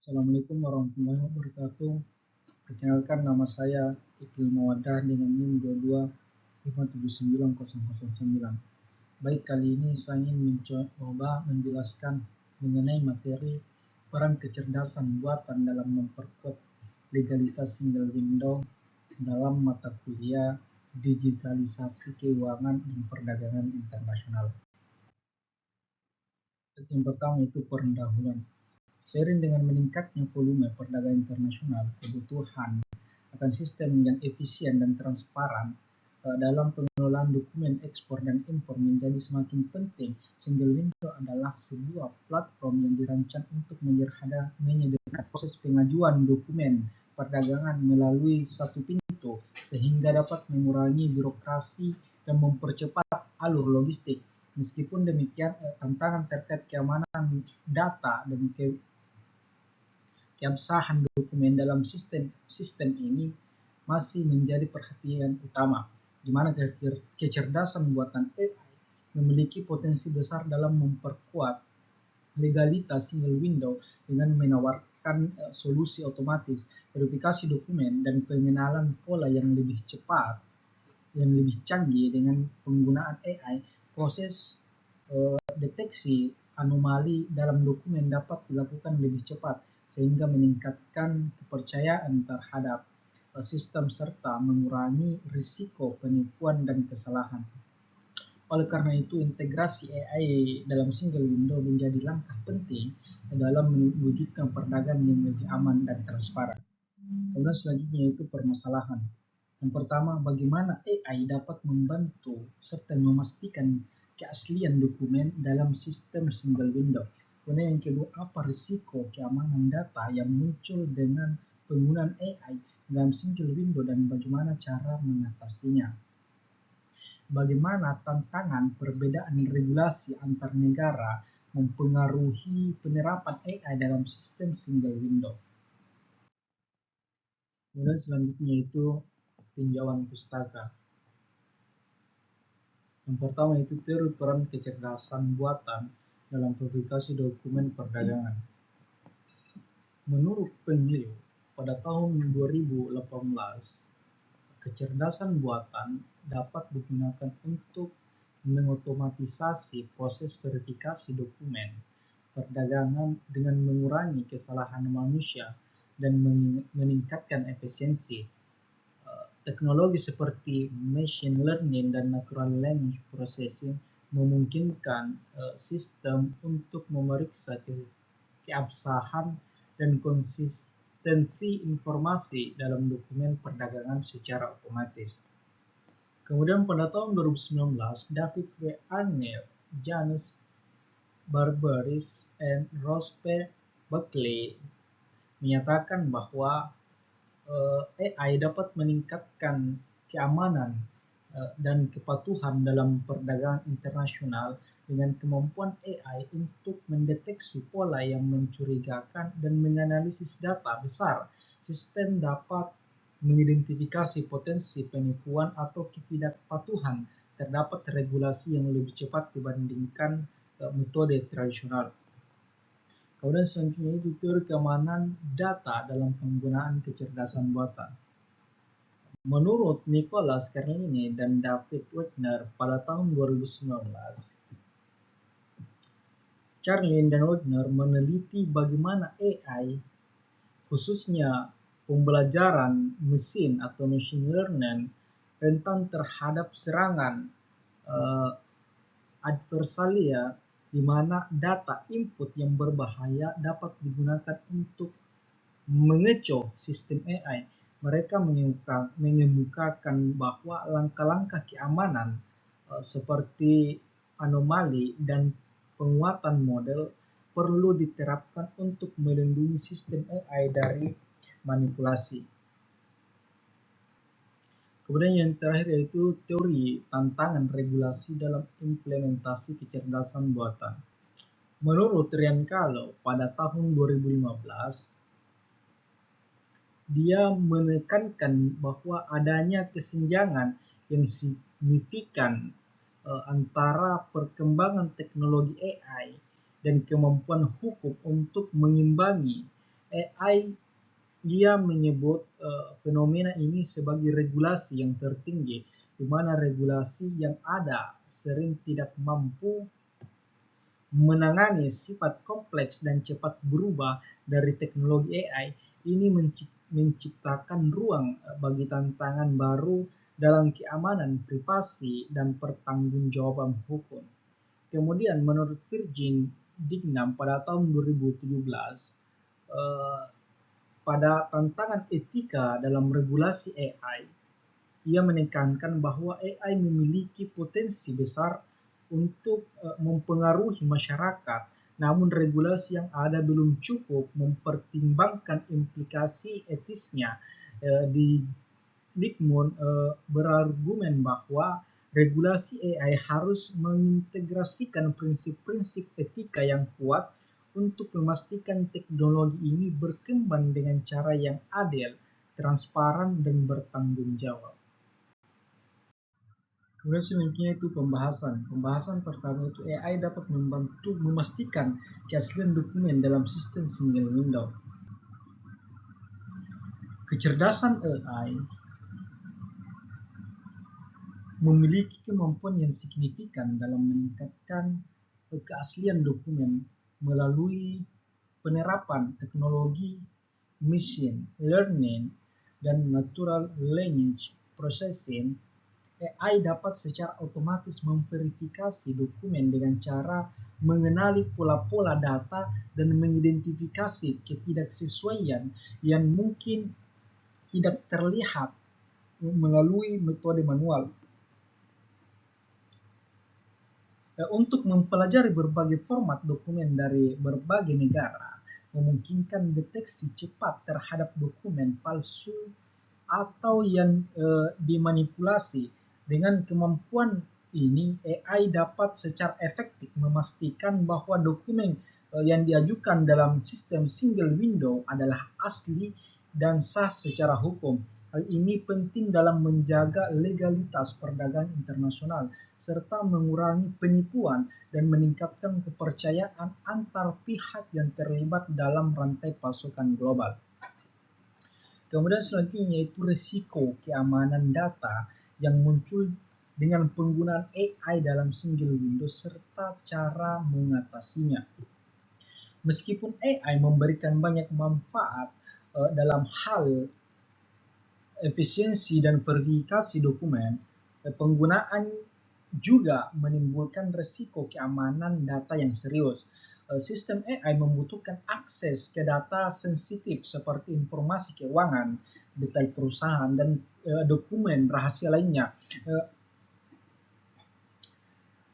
Assalamualaikum warahmatullahi wabarakatuh. Perkenalkan nama saya Ikil Mawadah dengan NIM 225790009. Baik, kali ini saya ingin mencoba menjelaskan mengenai materi peran kecerdasan buatan dalam memperkuat legalitas single window dalam mata kuliah digitalisasi keuangan dan perdagangan internasional. Yang pertama itu pendahuluan. Seiring dengan meningkatnya volume perdagangan internasional, kebutuhan akan sistem yang efisien dan transparan dalam pengelolaan dokumen ekspor dan impor menjadi semakin penting. Single window adalah sebuah platform yang dirancang untuk menyederhanakan proses pengajuan dokumen perdagangan melalui satu pintu, sehingga dapat mengurangi birokrasi dan mempercepat alur logistik. Meskipun demikian, tantangan terkait keamanan data dan keabsahan dokumen dalam sistem ini masih menjadi perhatian utama, di mana kecerdasan buatan AI memiliki potensi besar dalam memperkuat legalitas single window dengan menawarkan solusi otomatis, verifikasi dokumen, dan pengenalan pola yang lebih cepat, yang lebih canggih. Dengan penggunaan AI. Proses deteksi anomali dalam dokumen dapat dilakukan lebih cepat, sehingga meningkatkan kepercayaan terhadap sistem serta mengurangi risiko penipuan dan kesalahan. Oleh karena itu, integrasi AI dalam single window menjadi langkah penting dalam mewujudkan perdagangan yang lebih aman dan transparan. Kemudian selanjutnya itu permasalahan. Yang pertama, bagaimana AI dapat membantu serta memastikan keaslian dokumen dalam sistem single window. Kemudian yang kedua, apa risiko keamanan data yang muncul dengan penggunaan AI dalam single window dan bagaimana cara mengatasinya. Bagaimana tantangan perbedaan regulasi antar negara mempengaruhi penerapan AI dalam sistem single window. Kemudian selanjutnya itu tinjauan pustaka. Yang pertama itu teori peran kecerdasan buatan dalam verifikasi dokumen perdagangan. Menurut peneliti, pada tahun 2018, kecerdasan buatan dapat digunakan untuk mengotomatisasi proses verifikasi dokumen perdagangan dengan mengurangi kesalahan manusia dan meningkatkan efisiensi. Teknologi seperti machine learning dan natural language processing memungkinkan sistem untuk memeriksa keabsahan dan konsistensi informasi dalam dokumen perdagangan secara otomatis. Kemudian pada tahun 2019, David W. Arnett, Janus Barberis, dan Ross P. Buckley menyatakan bahwa AI dapat meningkatkan keamanan dan kepatuhan dalam perdagangan internasional dengan kemampuan AI untuk mendeteksi pola yang mencurigakan dan menganalisis data besar. Sistem dapat mengidentifikasi potensi penipuan atau ketidakpatuhan. Terdapat regulasi yang lebih cepat dibandingkan metode tradisional. Kemudian selanjutnya itu teori keamanan data dalam penggunaan kecerdasan buatan. Menurut Nicholas Carlini dan David Wagner pada tahun 2019, Carlin dan Wagner meneliti bagaimana AI, khususnya pembelajaran mesin atau machine learning, rentan terhadap serangan adversalia, di mana data input yang berbahaya dapat digunakan untuk mengecoh sistem AI. Mereka mengemukakan bahwa langkah-langkah keamanan seperti anomali dan penguatan model perlu diterapkan untuk melindungi sistem AI dari manipulasi. Kemudian yang terakhir yaitu teori tantangan regulasi dalam implementasi kecerdasan buatan. Menurut Ryan Kahlo pada tahun 2015, dia menekankan bahwa adanya kesenjangan yang signifikan antara perkembangan teknologi AI dan kemampuan hukum untuk mengimbangi AI dia menyebut fenomena ini sebagai regulasi yang tertinggi, di mana regulasi yang ada sering tidak mampu menangani sifat kompleks dan cepat berubah dari teknologi AI. Ini menciptakan ruang bagi tantangan baru dalam keamanan privasi dan pertanggungjawaban hukum. Kemudian menurut Virgin Dignam pada tahun 2017, pada tantangan etika dalam regulasi AI, ia menekankan bahwa AI memiliki potensi besar untuk mempengaruhi masyarakat, namun regulasi yang ada belum cukup mempertimbangkan implikasi etisnya. Di Dickmon berargumen bahwa regulasi AI harus mengintegrasikan prinsip-prinsip etika yang kuat untuk memastikan teknologi ini berkembang dengan cara yang adil, transparan, dan bertanggung jawab. Kemudian selanjutnya itu pembahasan. Pembahasan pertama itu AI dapat membantu memastikan keaslian dokumen dalam sistem single window. Kecerdasan AI memiliki kemampuan yang signifikan dalam meningkatkan keaslian dokumen melalui penerapan teknologi machine learning dan natural language processing. AI dapat secara otomatis memverifikasi dokumen dengan cara mengenali pola-pola data dan mengidentifikasi ketidaksesuaian yang mungkin tidak terlihat melalui metode manual. Untuk mempelajari berbagai format dokumen dari berbagai negara, memungkinkan deteksi cepat terhadap dokumen palsu atau yang dimanipulasi. Dengan kemampuan ini, AI dapat secara efektif memastikan bahwa dokumen yang diajukan dalam sistem single window adalah asli dan sah secara hukum. Hal ini penting dalam menjaga legalitas perdagangan internasional serta mengurangi penipuan dan meningkatkan kepercayaan antar pihak yang terlibat dalam rantai pasokan global. Kemudian selanjutnya yaitu risiko keamanan data yang muncul dengan penggunaan AI dalam single window serta cara mengatasinya. Meskipun AI memberikan banyak manfaat dalam hal efisiensi dan verifikasi dokumen, penggunaan juga menimbulkan risiko keamanan data yang serius. Sistem AI membutuhkan akses ke data sensitif seperti informasi keuangan, detail perusahaan, dan dokumen rahasia lainnya.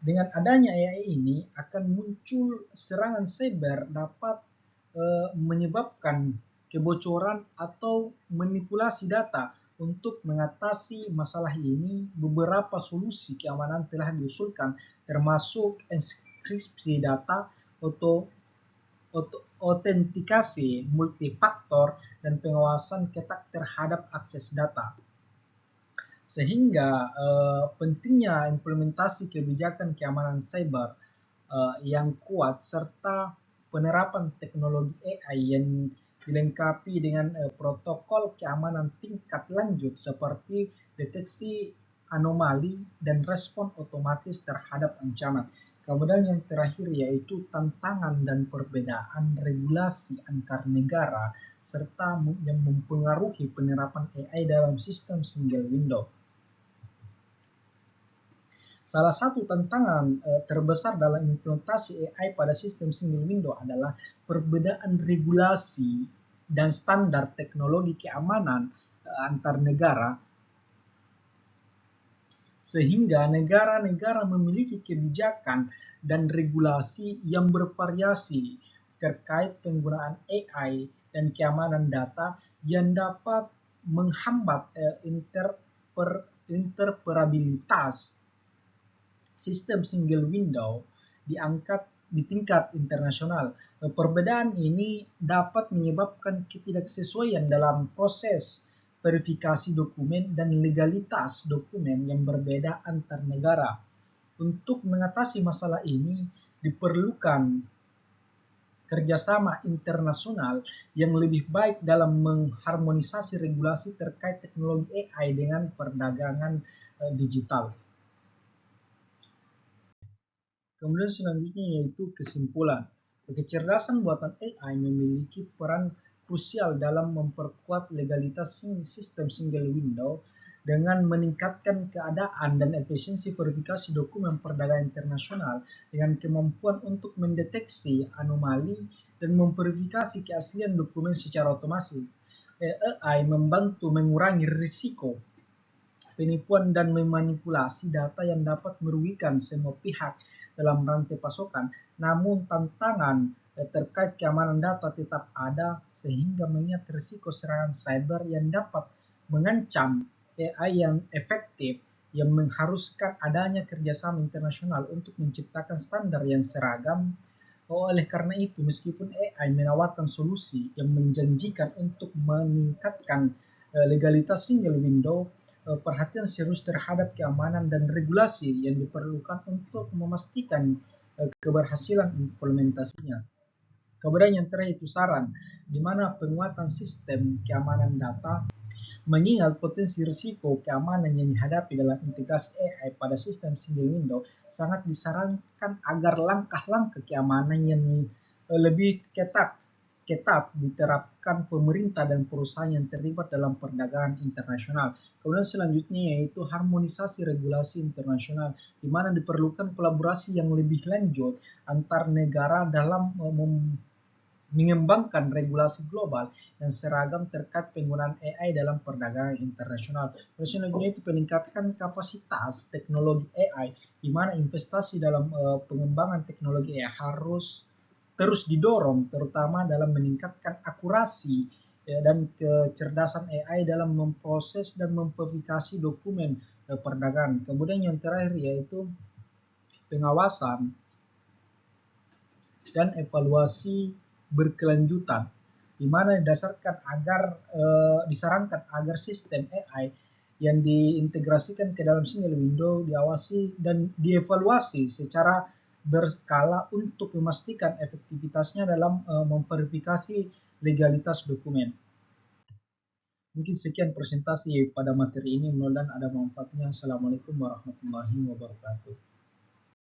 Dengan adanya AI ini akan muncul serangan cyber dapat menyebabkan kebocoran atau manipulasi data. Untuk mengatasi masalah ini, beberapa solusi keamanan telah diusulkan, termasuk enkripsi data, autentikasi multifaktor, dan pengawasan ketat terhadap akses data. Sehingga pentingnya implementasi kebijakan keamanan cyber yang kuat serta penerapan teknologi AI yang dilengkapi dengan protokol keamanan tingkat lanjut seperti deteksi anomali dan respon otomatis terhadap ancaman. Kemudian yang terakhir yaitu tantangan dan perbedaan regulasi antar negara serta yang mempengaruhi penerapan AI dalam sistem single window. Salah satu tantangan terbesar dalam implementasi AI pada sistem single window adalah perbedaan regulasi dan standar teknologi keamanan antar negara, sehingga negara-negara memiliki kebijakan dan regulasi yang bervariasi terkait penggunaan AI dan keamanan data yang dapat menghambat interoperabilitas sistem single window di tingkat internasional. Perbedaan ini dapat menyebabkan ketidaksesuaian dalam proses verifikasi dokumen dan legalitas dokumen yang berbeda antar negara. Untuk mengatasi masalah ini diperlukan kerjasama internasional yang lebih baik dalam mengharmonisasi regulasi terkait teknologi AI dengan perdagangan digital. Kemudian selanjutnya yaitu kesimpulan. Kecerdasan buatan AI memiliki peran krusial dalam memperkuat legalitas sistem single window dengan meningkatkan keadaan dan efisiensi verifikasi dokumen perdagangan internasional dengan kemampuan untuk mendeteksi anomali dan memverifikasi keaslian dokumen secara otomatis. AI membantu mengurangi risiko penipuan dan memanipulasi data yang dapat merugikan semua pihak dalam rantai pasokan. Namun tantangan terkait keamanan data tetap ada sehingga mengingat risiko serangan cyber yang dapat mengancam AI yang efektif yang mengharuskan adanya kerjasama internasional untuk menciptakan standar yang seragam. Oleh karena itu, meskipun AI menawarkan solusi yang menjanjikan untuk meningkatkan legalitas single window, perhatian serius terhadap keamanan dan regulasi yang diperlukan untuk memastikan keberhasilan implementasinya. Kemudian yang terakhir itu saran, di mana penguatan sistem keamanan data mengingat potensi risiko keamanan yang dihadapi dalam integrasi AI pada sistem single window, sangat disarankan agar langkah-langkah keamanan yang lebih ketat diterapkan pemerintah dan perusahaan yang terlibat dalam perdagangan internasional. Kemudian selanjutnya yaitu harmonisasi regulasi internasional, di mana diperlukan kolaborasi yang lebih lanjut antar negara dalam mengembangkan regulasi global yang seragam terkait penggunaan AI dalam perdagangan internasional. Terus selanjutnya itu peningkatkan kapasitas teknologi AI, di mana investasi dalam pengembangan teknologi AI harus terus didorong, terutama dalam meningkatkan akurasi dan kecerdasan AI dalam memproses dan memverifikasi dokumen perdagangan. Kemudian yang terakhir yaitu pengawasan dan evaluasi berkelanjutan, di mana disarankan agar sistem AI yang diintegrasikan ke dalam single window diawasi dan dievaluasi secara berkala untuk memastikan efektivitasnya dalam memverifikasi legalitas dokumen. Mungkin sekian presentasi pada materi ini, mudah-mudahan ada manfaatnya. Assalamualaikum warahmatullahi wabarakatuh.